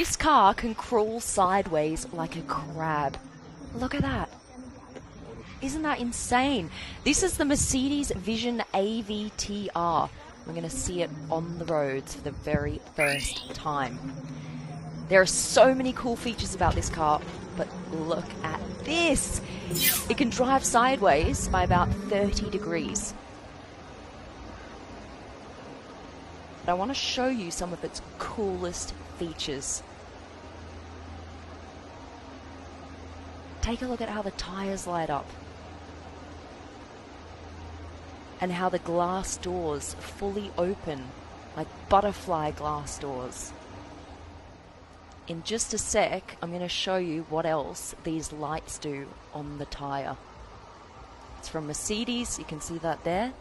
This car can crawl sideways like a crab. Look at that. Isn't that insane? This is the Mercedes Vision AVTR. We're going to see it on the roads for the very first time. There are so many cool features about this car, but look at this. It can drive sideways by about 30 degrees. But I want to show you some of its coolest features. Take a look at how the tires light up. And how the glass doors fully open like butterfly glass doors. In just a sec, I'm going to show you what else these lights do on the tire. It's from Mercedes, you can see that there.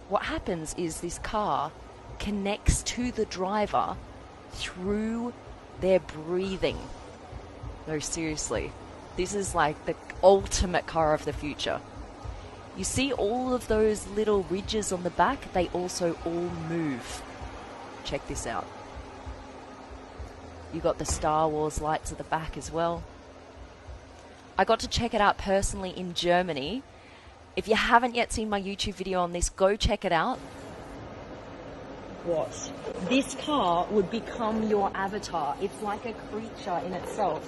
What happens is this car connects to the driver through their breathing. No, seriously, this is like the ultimate car of the future. You see all of those little ridges on the back? They also all move. Check this out. You got the Star Wars lights at the back as well. I got to check it out personally in Germany. If you haven't yet seen my YouTube video on this, go check it out. Watch. This car would become your avatar. It's like a creature in itself.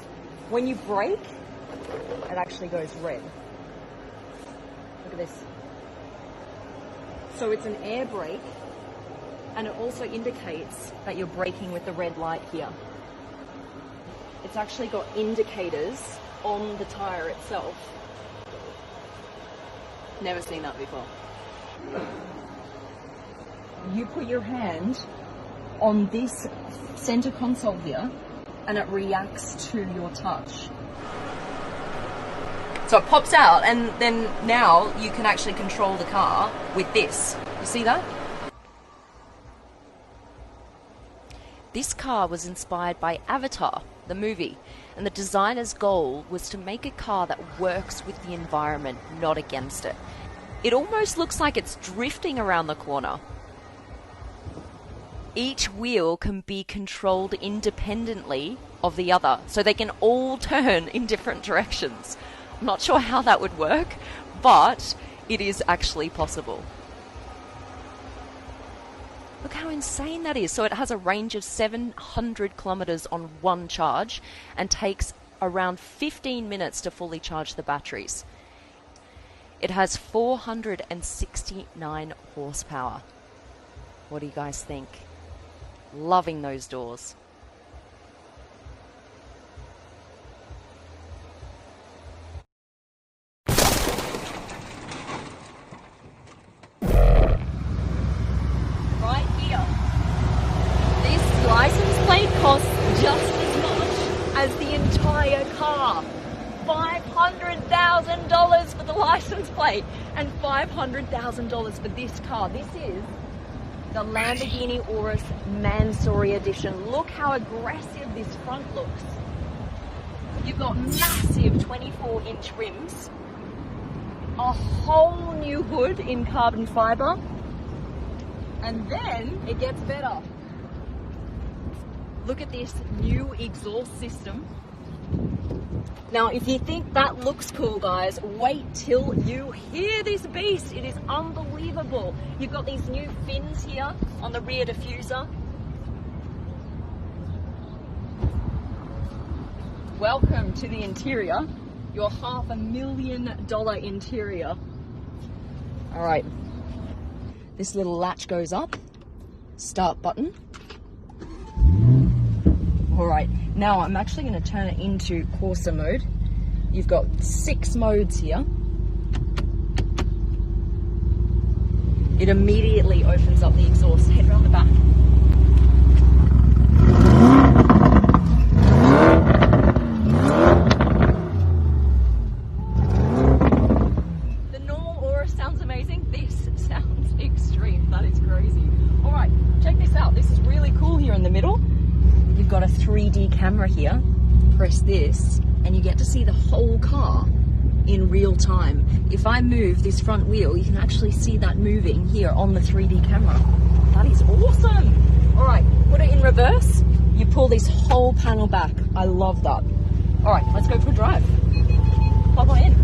When you brake, it actually goes red. Look at this. So it's an air brake, and it also indicates that you're braking with the red light here. It's actually got indicators on the tire itself. Never seen that before. You put your hand on this center console here, and it reacts to your touch. So it pops out, and then now you can actually control the car with this. You see that? This car was inspired by Avatar, the movie, and the designer's goal was to make a car that works with the environment, not against it. It almost looks like it's drifting around the corner. Each wheel can be controlled independently of the other, so they can all turn in different directions. I'm not sure how that would work, but it is actually possible. Look how insane that is. So it has a range of 700 kilometers on one charge and takes around 15 minutes to fully charge the batteries. It has 469 horsepower. What do you guys think? Loving those doors. License plate costs just as much as the entire car. $500,000 for the license plate and $500,000 for this car. This is the Lamborghini Urus Mansory Edition. Look how aggressive this front looks. You've got massive 24-inch rims, a whole new hood in carbon fiber, and then it gets better. Look at this new exhaust system. Now, if you think that looks cool, guys, wait till you hear this beast. It is unbelievable. You've got these new fins here on the rear diffuser. Welcome to the interior, your $500,000 interior. All right, this little latch goes up, start button. Alright, now I'm actually going to turn it into Corsa mode. You've got 6 modes here. It immediately opens up the exhaust. Head around the back. The normal Urus sounds amazing. This sounds extreme. That is crazy. Alright, check this out. This is really cool here in the middle. You've got a 3D camera here. Press this and you get to see the whole car in real time. If I move this front wheel, you can actually see that moving here on the 3D camera. That is awesome. All right, put it in reverse. you pull this whole panel back. I love that. All right, let's go for a drive. Plug on in.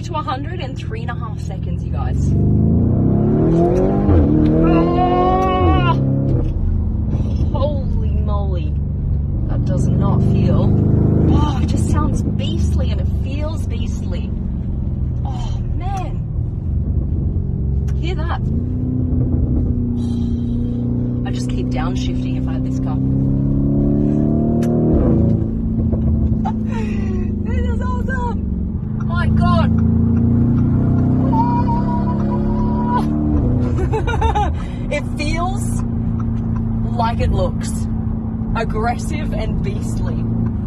To 100 in 3.5 seconds, you guys. Ah! Holy moly. That does not feel. Oh, it just sounds beastly and it feels beastly. Oh, man. Hear that? I just keep downshifting if I had this car. This is awesome. Oh my god. It feels like it looks. Aggressive and beastly.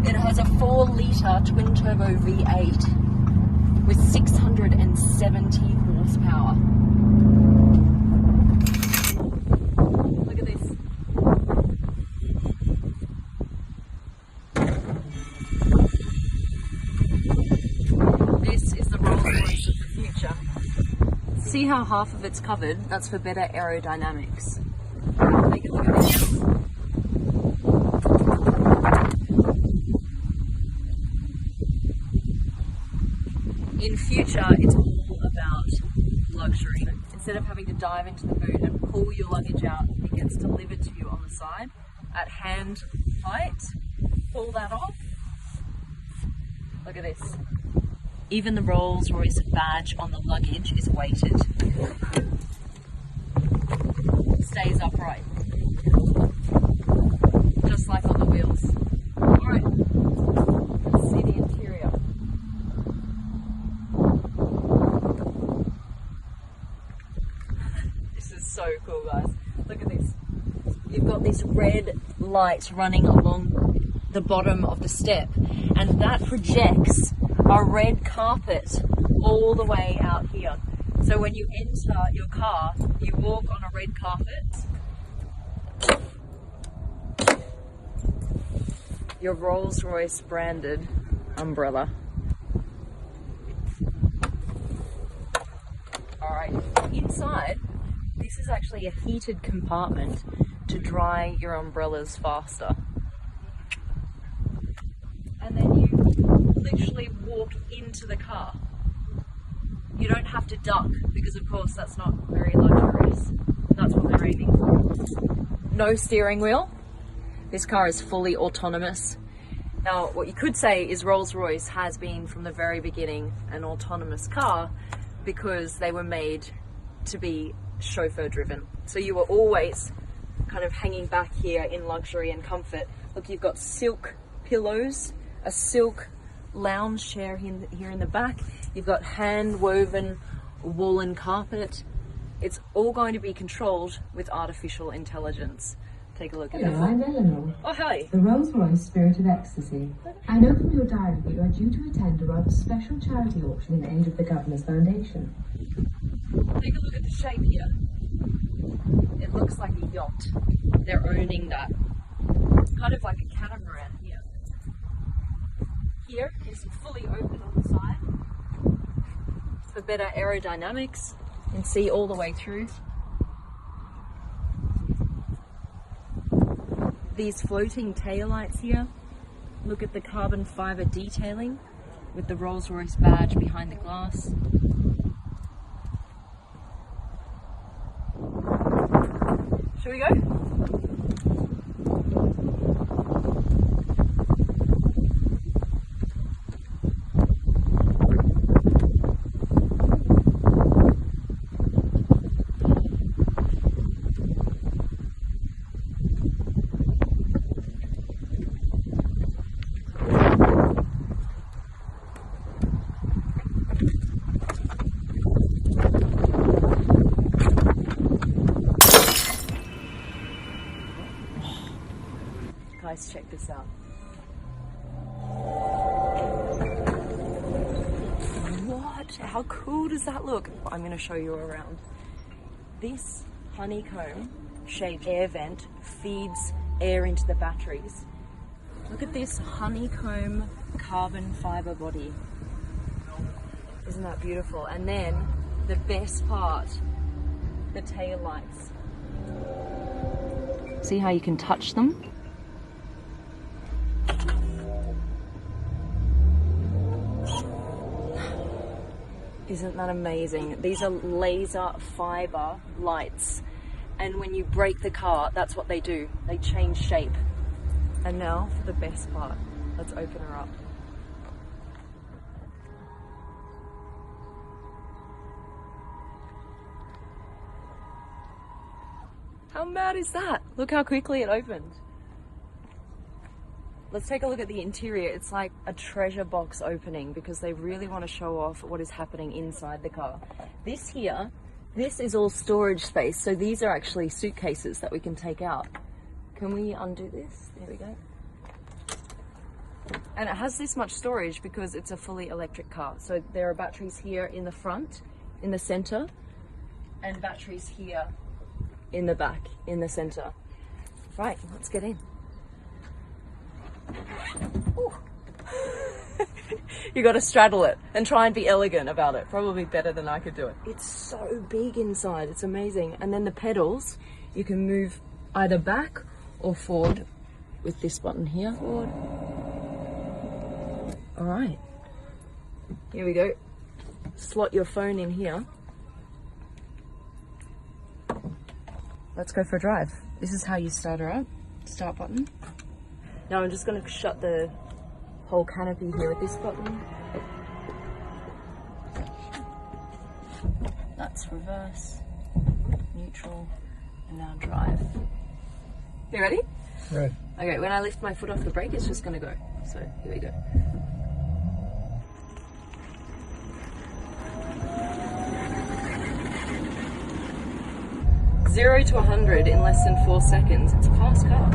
It has a 4-litre twin-turbo V8 with 670 horsepower. Look at this. This is the Rolls-Royce of the future. See how half of it's covered? That's for better aerodynamics. Take a look at this. In future, it's all about luxury. Instead of having to dive into the boot and pull your luggage out, it gets delivered to you on the side at hand height. Pull that off. Look at this. Even the Rolls-Royce badge on the luggage is weighted. Stays upright. Just like on the wheels. Alright, let's see the interior. This is so cool, guys. Look at this. You've got this red light running along the bottom of the step, and that projects a red carpet all the way out here. So when you enter your car, you walk on a red carpet. Your Rolls-Royce branded umbrella. Alright, inside, this is actually a heated compartment to dry your umbrellas faster. And then you literally walk into the car. You don't have to duck because of course that's not very luxurious. That's what they're aiming for. No steering wheel. This car is fully autonomous. Now what you could say is Rolls-Royce has been from the very beginning an autonomous car because they were made to be chauffeur driven. So you were always kind of hanging back here in luxury and comfort. Look, you've got silk pillows, a silk lounge chair here in the back. You've got hand woven woolen carpet. It's all going to be controlled with artificial intelligence. Take a look at this. Hello, I'm Eleanor. Oh, hi. The Rolls-Royce Spirit of Ecstasy. I know from your diary that you are due to attend a rather special charity auction in aid of the Governor's Foundation. Take a look at the shape here. It looks like a yacht. They're owning that. Kind of like a catamaran here. Here is fully open on the side for better aerodynamics. You can see all the way through. These floating taillights here. Look at the carbon fibre detailing with the Rolls-Royce badge behind the glass. Shall we go? Guys, check this out. What? how cool does that look? I'm going to show you around. This honeycomb shaped air vent feeds air into the batteries. Look at this honeycomb carbon fiber body. Isn't that beautiful? And then the best part, the tail lights. See how you can touch them? Isn't that amazing? These are laser fiber lights, and when you brake the car, that's what they do. They change shape. And now for the best part. Let's open her up. How mad is that? Look how quickly it opened. Let's take a look at the interior. It's like a treasure box opening because they really want to show off what is happening inside the car. This here, this is all storage space. So these are actually suitcases that we can take out. Can we undo this? There we go. And it has this much storage because it's a fully electric car. So there are batteries here in the front, in the center, and batteries here in the back, in the center. Right, let's get in. You got to straddle it and try and be elegant about it. Probably better than I could do it. It's so big inside. It's amazing. And then the pedals, you can move either back or forward with this button here. Forward. All right. Here we go. Slot your phone in here. Let's go for a drive. This is how you start her up. Start button. Now I'm just going to shut the whole canopy here with this button. That's reverse, neutral, and now drive. You ready? Right. Okay, when I lift my foot off the brake, it's just going to go. So here we go. Zero to 100 in less than 4 seconds. It's a fast car.